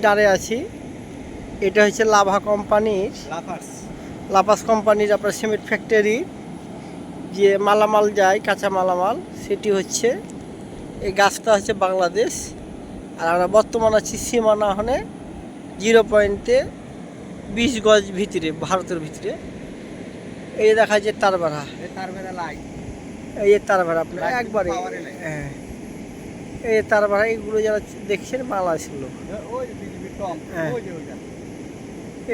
দাঁড়ে আছি। এটা হচ্ছে লাভা কোম্পানির লাফাস কোম্পানির আপনার সিমেন্ট ফ্যাক্টরি, যে মালামাল যায় কাঁচা মালামাল, সেটি হচ্ছে এই গাছটা হচ্ছে বাংলাদেশ। আর আমরা বর্তমান আছি সীমানা হনে 0.20 গজ ভিতরে, ভারতের ভিতরে। এই দেখা যায় তারবাড়া, এই তারবাড়া আপনার একবারে, হ্যাঁ এই তারবাড়া, এইগুলো যারা দেখছেন বাংলাদেশের লোক। হ্যাঁ,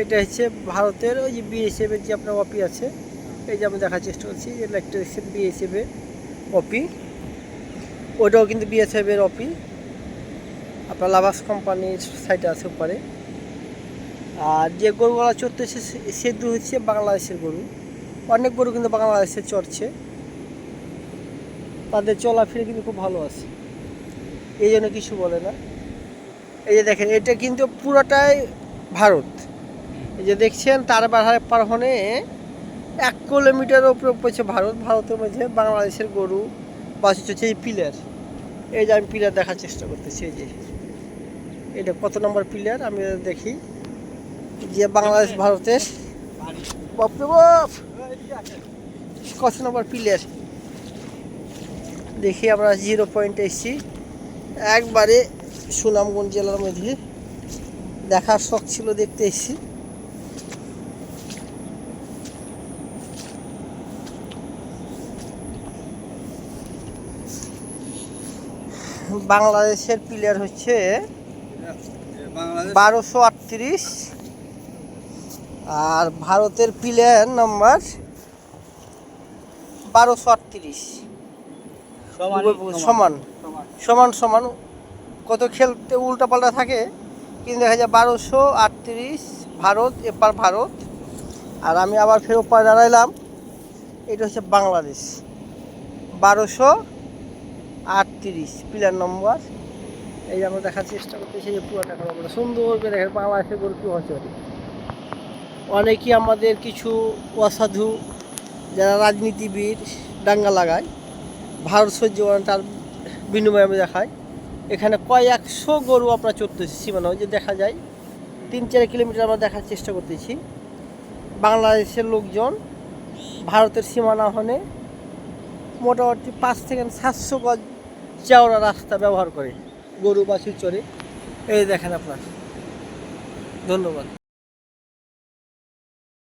এটা হচ্ছে ভারতের ওই যে বিএসএফ এর যে আপনার অপি আছে, এই যে আমি দেখার চেষ্টা করছি, যে একটা দেখছেন বিএসএফ এর অপি, ওটাও কিন্তু বিএসএফ এর অপি। আপনার লাভাস কোম্পানির সাইটে আছে উপরে। আর যে গরুগুলো চড়তেছে সেগুলো হচ্ছে বাংলাদেশের গরু। অনেক গরু কিন্তু বাংলাদেশে চড়ছে, তাদের চলাফেরা কিন্তু খুব ভালো আছে, এই জন্য কিছু বলে না। এই যে দেখেন, এটা কিন্তু পুরোটাই ভারত। এই যে দেখছেন তার পার হনে 1 কিলোমিটারের উপরে পড়ছে ভারত। ভারতের মধ্যে বাংলাদেশের গরু বাস হচ্ছে এই পিলার। এই যে আমি পিলার দেখার চেষ্টা করতেছি, এই যে এটা কত নম্বর পিলার আমি দেখি, যে বাংলাদেশ ভারতের বাপরে বাপ কত নম্বর পিলার দেখি। আমরা 0 পয়েন্টে এসেছি, একবারে সুনামগঞ্জ জেলার মধ্যে। দেখার শখ ছিল, দেখতে এসেছি। বাংলাদেশের প্লেয়ার হচ্ছে 1238, আর ভারতের প্লেয়ার নাম্বার 1238। সমান সমান সমান, কত খেলতে উল্টা পাল্টা থাকে, কিন্তু দেখা যায় 1238 ভারত, এপার ভারত। আর আমি আবার ফের ওপার দাঁড়াইলাম, এটা হচ্ছে বাংলাদেশ 1238 প্লেয়ার নম্বর। এই যে আমরা দেখার চেষ্টা করতেছি, যে পুরো টাকা আমরা সুন্দর করে দেখেন বাংলাদেশের গরু কী হচ্ছে। অনেকেই আমাদের কিছু অসাধু যারা রাজনীতিবিদ দাঙ্গা লাগায়, ভারত সহ্য করেন, তার বিনিময়ে আমি দেখাই। এখানে কয়েকশো গরু আপনার চড়তেছি সীমানা, ওই যে দেখা যায় 3-4 কিলোমিটার আমরা দেখার চেষ্টা করতেছি। বাংলাদেশের লোকজন ভারতের সীমানা হনে মোটামুটি 5 থেকে 700 গজ চওড়া রাস্তা ব্যবহার করে গরু বাছুর চড়ে। এই দেখেন আপনার। ধন্যবাদ।